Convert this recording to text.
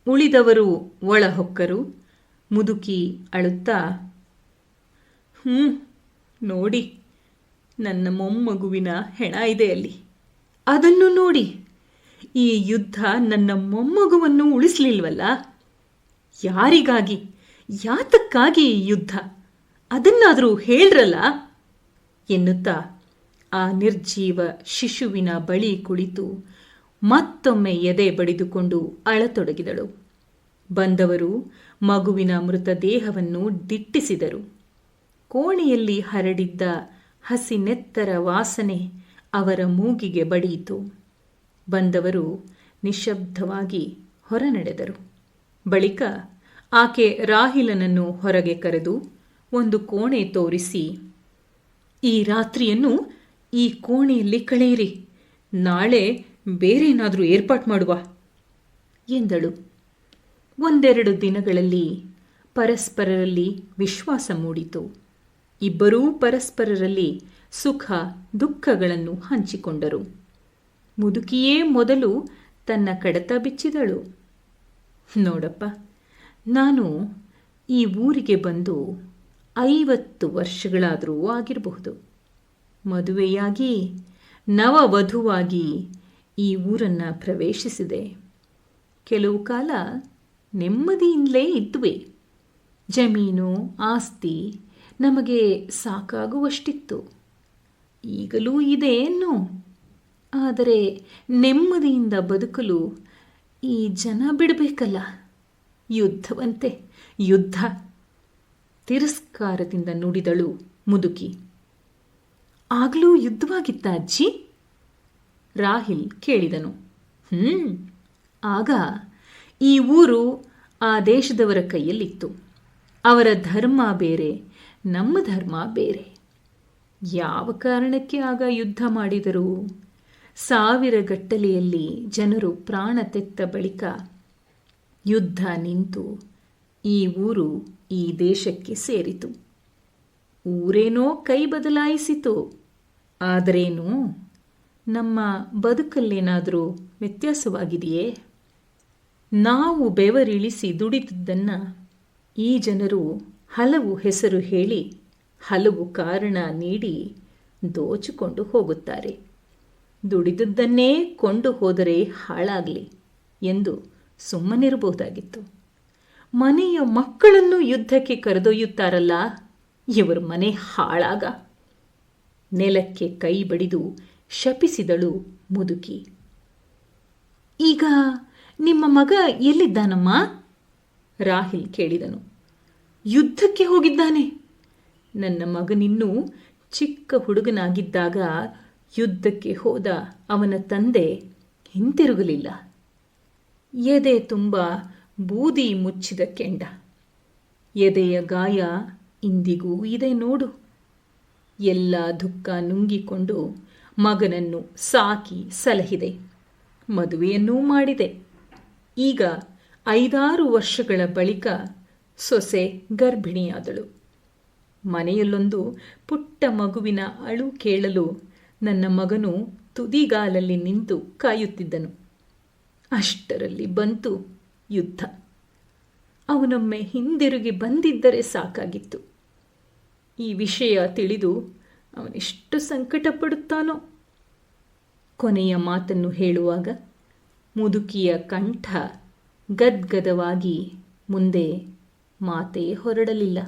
ಉಳಿದವರು ಒಳಹೊಕ್ಕರು. ಮುದುಕಿ ಅಳುತ್ತಾ, ನೋಡಿ, ನನ್ನ ಮೊಮ್ಮಗುವಿನ ಹೆಣ ಇದೆ ಅಲ್ಲಿ. ಅದನ್ನು ನೋಡಿ, ಈ ಯುದ್ಧ ನನ್ನ ಮೊಮ್ಮಗುವನ್ನು ಉಳಿಸಲಿಲ್ವಲ್ಲ. ಯಾರಿಗಾಗಿ, ಯಾತಕ್ಕಾಗಿ ಈ ಯುದ್ಧ, ಅದನ್ನಾದರೂ ಹೇಳ್ರಲ್ಲ ಎನ್ನುತ್ತಾ ಆ ನಿರ್ಜೀವ ಶಿಶುವಿನ ಬಳಿ ಕುಳಿತು ಮತ್ತೊಮ್ಮೆ ಎದೆ ಬಡಿದುಕೊಂಡು ಅಳತೊಡಗಿದಳು. ಬಂದವರು ಮಗುವಿನ ಮೃತದೇಹವನ್ನು ದಿಟ್ಟಿಸಿದರು. ಕೋಣೆಯಲ್ಲಿ ಹರಡಿದ್ದ ಹಸಿನೆತ್ತರ ವಾಸನೆ ಅವರ ಮೂಗಿಗೆ ಬಡಿಯಿತು. ಬಂದವರು ನಿಶ್ಶಬ್ದವಾಗಿ ಹೊರನಡೆದರು. ಬಳಿಕ ಆಕೆ ರಾಹಿಲನನ್ನು ಹೊರಗೆ ಕರೆದು ಒಂದು ಕೋಣೆ ತೋರಿಸಿ, ಈ ರಾತ್ರಿಯನ್ನು ಈ ಕೋಣೆಯಲ್ಲಿ ಕಳೆಯಿರಿ, ನಾಳೆ ಬೇರೇನಾದರೂ ಏರ್ಪಾಟು ಮಾಡುವ ಎಂದಳು. ಒಂದೆರಡು ದಿನಗಳಲ್ಲಿ ಪರಸ್ಪರರಲ್ಲಿ ವಿಶ್ವಾಸ ಮೂಡಿತು. ಇಬ್ಬರೂ ಪರಸ್ಪರರಲ್ಲಿ ಸುಖ ದುಃಖಗಳನ್ನು ಹಂಚಿಕೊಂಡರು. ಮುದುಕಿಯೇ ಮೊದಲು ತನ್ನ ಕಡತ ಬಿಚ್ಚಿದಳು. ನೋಡಪ್ಪ, ನಾನು ಈ ಊರಿಗೆ ಬಂದು 50 ವರ್ಷಗಳಾದರೂ ಆಗಿರಬಹುದು. ಮದುವೆಯಾಗಿ ನವವಧುವಾಗಿ ಈ ಊರನ್ನು ಪ್ರವೇಶಿಸಿದೆ. ಕೆಲವು ಕಾಲ ನೆಮ್ಮದಿಯಿಂದಲೇ ಇದ್ದುವೆ. ಜಮೀನು ಆಸ್ತಿ ನಮಗೆ ಸಾಕಾಗುವಷ್ಟಿತ್ತು. ಈಗಲೂ ಇದೆ ಏನು. ಆದರೆ ನೆಮ್ಮದಿಯಿಂದ ಬದುಕಲು ಈ ಜನ ಬಿಡಬೇಕಲ್ಲ. ಯುದ್ಧವಂತೆ ಯುದ್ಧ, ತಿರಸ್ಕಾರದಿಂದ ನುಡಿದಳು ಮುದುಕಿ. ಆಗಲೂ ಯುದ್ಧವಾಗಿತ್ತ ಅಜ್ಜಿ? ರಾಹಿಲ್ ಕೇಳಿದನು. ಆಗ ಈ ಊರು ಆ ದೇಶದವರ ಕೈಯಲ್ಲಿತ್ತು. ಅವರ ಧರ್ಮ ಬೇರೆ, ನಮ್ಮ ಧರ್ಮ ಬೇರೆ. ಯಾವ ಕಾರಣಕ್ಕೆ ಆಗ ಯುದ್ಧ ಮಾಡಿದರು? 1000 ಗಟ್ಟಲೆಯಲ್ಲಿ ಜನರು ಪ್ರಾಣ ತೆತ್ತ ಬಳಿಕ ಯುದ್ಧ ನಿಂತು ಈ ಊರು ಈ ದೇಶಕ್ಕೆ ಸೇರಿತು. ಊರೇನೋ ಕೈ ಬದಲಾಯಿಸಿತು. ಆದರೇನು, ನಮ್ಮ ಬದುಕಲ್ಲೇನಾದರೂ ವ್ಯತ್ಯಾಸವಾಗಿದೆಯೇ? ನಾವು ಬೆವರಿಳಿಸಿ ದುಡಿದದ್ದನ್ನು ಈ ಜನರು ಹಲವು ಹೆಸರು ಹೇಳಿ, ಹಲವು ಕಾರಣ ನೀಡಿ ದೋಚಿಕೊಂಡು ಹೋಗುತ್ತಾರೆ. ದುಡಿದದ್ದನ್ನೇ ಕೊಂಡು ಹೋದರೆ ಹಾಳಾಗಲಿ ಎಂದು ಸುಮ್ಮನಿರಬಹುದಾಗಿತ್ತು. ಮನೆಯ ಮಕ್ಕಳನ್ನು ಯುದ್ಧಕ್ಕೆ ಕರೆದೊಯ್ಯುತ್ತಾರಲ್ಲ, ಇವರು ಮನೆ ಹಾಳಾಗ. ನೆಲಕ್ಕೆ ಕೈ ಬಡಿದು ಶಪಿಸಿದಳು ಮುದುಕಿ. ಈಗ ನಿಮ್ಮ ಮಗ ಎಲ್ಲಿದ್ದಾನಮ್ಮ? ರಾಹಿಲ್ ಕೇಳಿದನು. ಯುದ್ಧಕ್ಕೆ ಹೋಗಿದ್ದಾನೆ. ನನ್ನ ಮಗನಿನ್ನೂ ಚಿಕ್ಕ ಹುಡುಗನಾಗಿದ್ದಾಗ ಯುದ್ಧಕ್ಕೆ ಹೋದ ಅವನ ತಂದೆ ಹಿಂತಿರುಗಲಿಲ್ಲ. ಎದೆ ತುಂಬ ಬೂದಿ ಮುಚ್ಚಿದ ಕೆಂಡ. ಎದೆಯ ಗಾಯ ಇಂದಿಗೂ ಇದೆ ನೋಡು. ಎಲ್ಲ ದುಃಖ ನುಂಗಿಕೊಂಡು ಮಗನನ್ನು ಸಾಕಿ ಸಲಹಿದೆ. ಮದುವೆಯನ್ನೂ ಮಾಡಿದೆ. ಈಗ 5-6 ವರ್ಷಗಳ ಬಳಿಕ ಸೊಸೆ ಗರ್ಭಿಣಿಯಾದಳು. ಮನೆಯಲ್ಲೊಂದು ಪುಟ್ಟ ಮಗುವಿನ ಅಳು ಕೇಳಲು ನನ್ನ ಮಗನು ತುದಿಗಾಲಲ್ಲಿ ನಿಂತು ಕಾಯುತ್ತಿದ್ದನು. ಅಷ್ಟರಲ್ಲಿ ಬಂತು ಯುದ್ಧ. ಅವನೊಮ್ಮೆ ಹಿಂದಿರುಗಿ ಬಂದಿದ್ದರೆ ಸಾಕಾಗಿತ್ತು. ಈ ವಿಷಯ ತಿಳಿದು ಅವನೆಷ್ಟು ಸಂಕಟ ಪಡುತ್ತಾನೋ. ಕೊನೆಯ ಮಾತನ್ನು ಹೇಳುವಾಗ ಮುದುಕಿಯ ಕಂಠ ಗದ್ಗದವಾಗಿ ಮುಂದೆ ಮಾತೇ ಹೊರಡಲಿಲ್ಲ.